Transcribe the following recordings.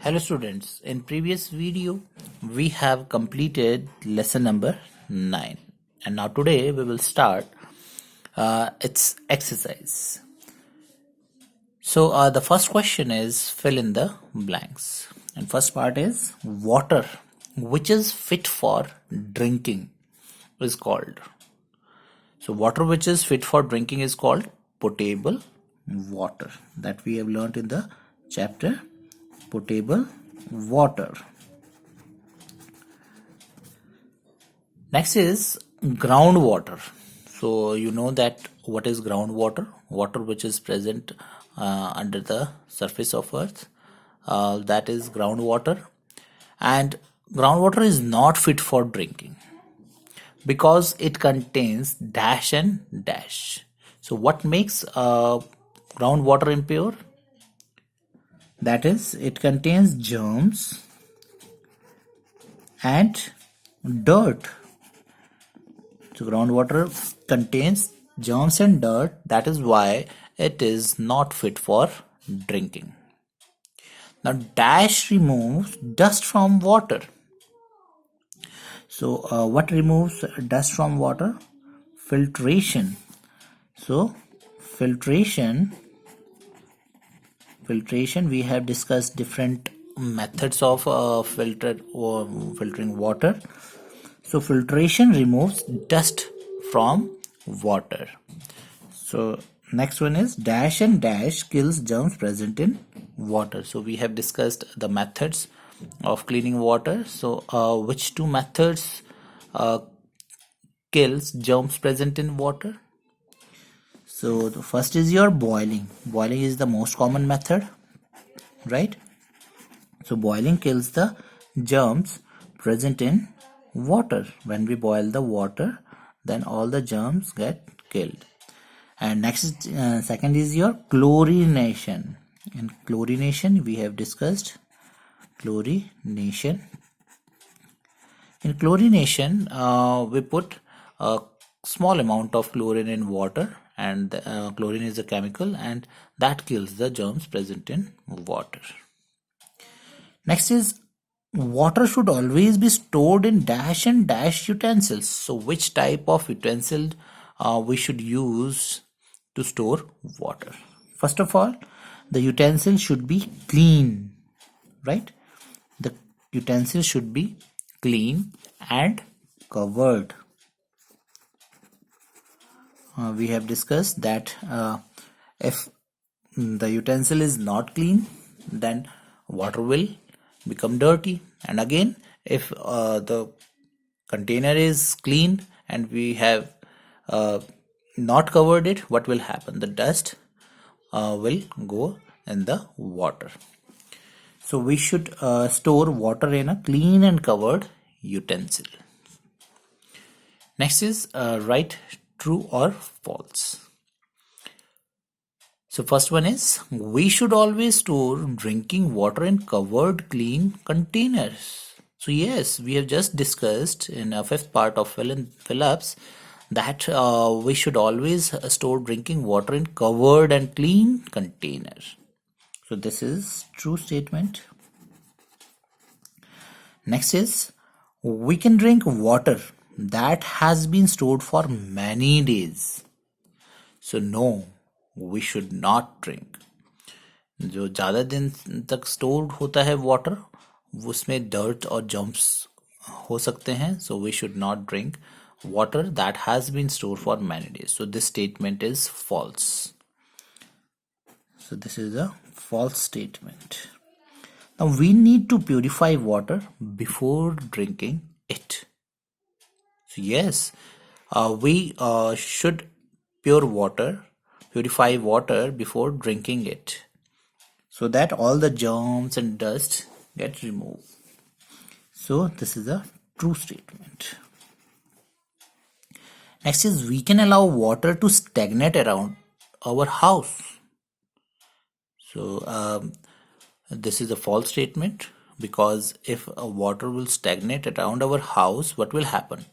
Hello students, in previous video we have completed lesson number 9 and now today we will start its exercise. So the first question is fill in the blanks, and first part is water which is fit for drinking is called. So water which is fit for drinking is called potable water, that we have learnt in the chapter potable water. Next is groundwater. So you know that what is groundwater? Water which is present under the surface of earth, that is groundwater. And groundwater is not fit for drinking because it contains dash and dash. So what makes groundwater impure? That is, it contains germs and dirt. So groundwater contains germs and dirt, that is why it is not fit for drinking. Now dash removes dust from water. So what removes dust from water? Filtration. So filtration, we have discussed different methods of filtering water. So filtration removes dust from water. So next one is dash and dash kills germs present in water. So we have discussed the methods of cleaning water. So which two methods kills germs present in water? So the first is your boiling. Boiling is the most common method, right? So boiling kills the germs present in water. When we boil the water, then all the germs get killed. And next, second is your chlorination. In chlorination, we have discussed chlorination. In chlorination, we put a small amount of chlorine in water, and chlorine is a chemical and that kills the germs present in water. Next is water should always be stored in dash and dash utensils. So which type of utensil we should use to store water? First of all, the utensil should be clean, right? The utensil should be clean and covered. We have discussed that if the utensil is not clean, then water will become dirty. And again, if the container is clean and we have not covered it, what will happen? The dust will go in the water. So we should store water in a clean and covered utensil. Next is write true or false. So first one is we should always store drinking water in covered clean containers. So yes, we have just discussed in a fifth part of fill-ups that we should always store drinking water in covered and clean containers. So this is true statement. Next is we can drink water that has been stored for many days. So no, we should not drink. जो ज़्यादा दिन तक stored होता है water, उसमें dirt और germs हो सकते हैं. So we should not drink water that has been stored for many days. So this statement is false. So this is a false statement. Now we need to purify water before drinking it. So yes, we should purify water before drinking it, so that all the germs and dust get removed. So this is a true statement. Next is we can allow water to stagnate around our house. So this is a false statement, because if water will stagnate around our house, what will happen?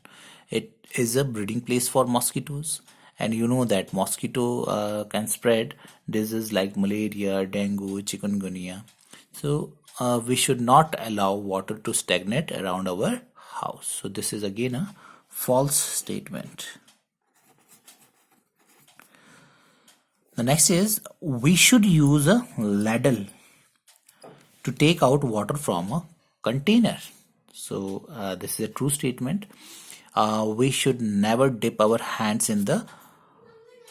It is a breeding place for mosquitoes, and you know that mosquito can spread diseases like malaria, dengue, chikungunya. So we should not allow water to stagnate around our house. So this is again a false statement. The next is we should use a ladle to take out water from a container. So this is a true statement. We should never dip our hands in the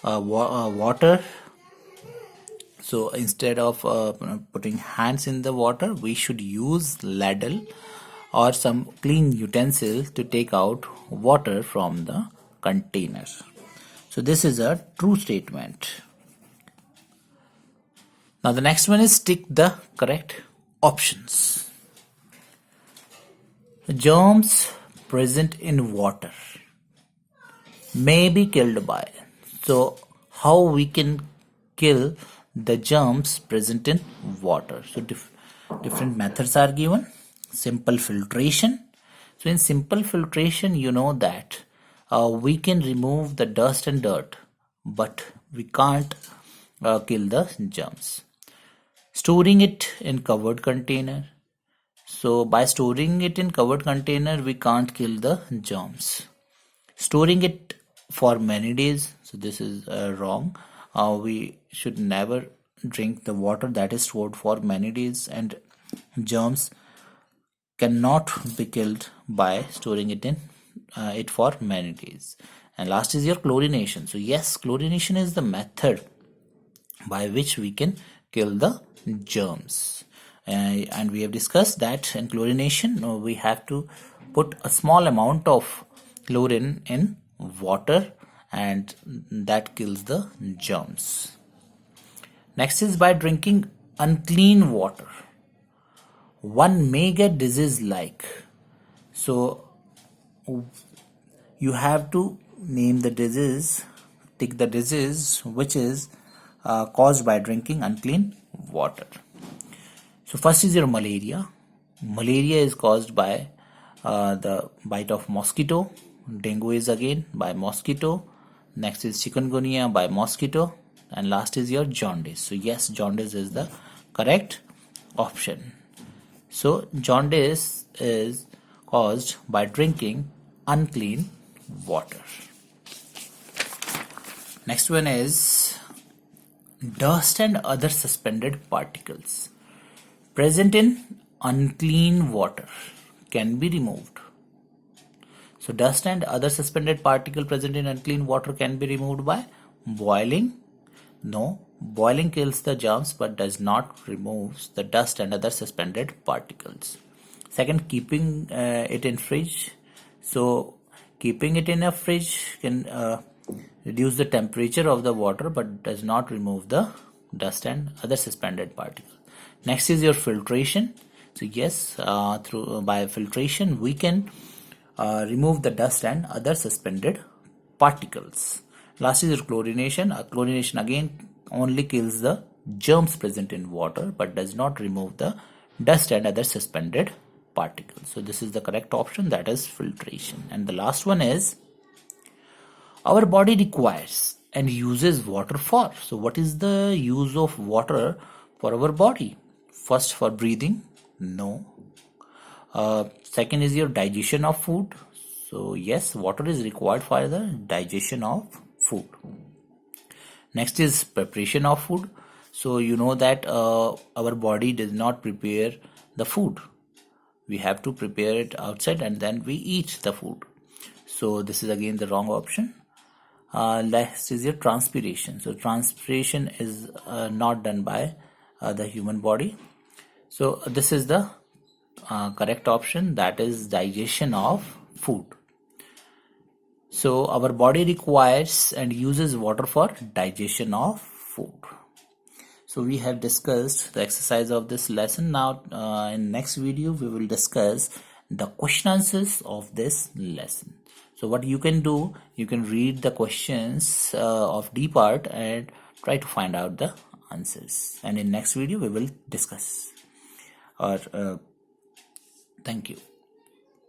water. So instead of putting hands in the water, we should use ladle or some clean utensil to take out water from the container. So this is a true statement. Now the next one is tick the correct options. Germs present in water may be killed by. So how we can kill the germs present in water? So different methods are given. Simple filtration. So in simple filtration, you know that we can remove the dust and dirt, but we can't kill the germs. Storing it in covered container. So by storing it in covered container, we can't kill the germs. Storing it for many days. So this is wrong. We should never drink the water that is stored for many days, and germs cannot be killed by storing it in it for many days. And last is your chlorination. So yes, chlorination is the method by which we can kill the germs. And we have discussed that in chlorination we have to put a small amount of chlorine in water, and that kills the germs. Next is by drinking unclean water, one may get disease like. So you have to name the disease, tick the disease which is caused by drinking unclean water. So first is your malaria. Malaria is caused by the bite of mosquito. Dengue is again by mosquito. Next is chikungunya by mosquito, and last is your jaundice. So yes, jaundice is the correct option. So jaundice is caused by drinking unclean water. Next one is dust and other suspended particles present in unclean water can be removed. So dust and other suspended particle present in unclean water can be removed by boiling. No, boiling kills the germs but does not remove the dust and other suspended particles. Second, keeping it in fridge. So keeping it in a fridge can reduce the temperature of the water but does not remove the dust and other suspended particles. Next is your filtration. So yes, by filtration we can remove the dust and other suspended particles. Last is your chlorination. Chlorination again only kills the germs present in water but does not remove the dust and other suspended particles. So this is the correct option, that is filtration. And the last one is our body requires and uses water for. So what is the use of water for our body? First, for breathing. No. Second is your digestion of food. So yes, water is required for the digestion of food. Next is preparation of food. So you know that our body does not prepare the food. We have to prepare it outside and then we eat the food. So this is again the wrong option. Next is your transpiration. So transpiration is not done by the human body. So this is the correct option, that is digestion of food. So our body requires and uses water for digestion of food. So we have discussed the exercise of this lesson. Now in next video we will discuss the question answers of this lesson. So what you can do, you can read the questions of D part and try to find out the answers. And in next video we will discuss. Thank you.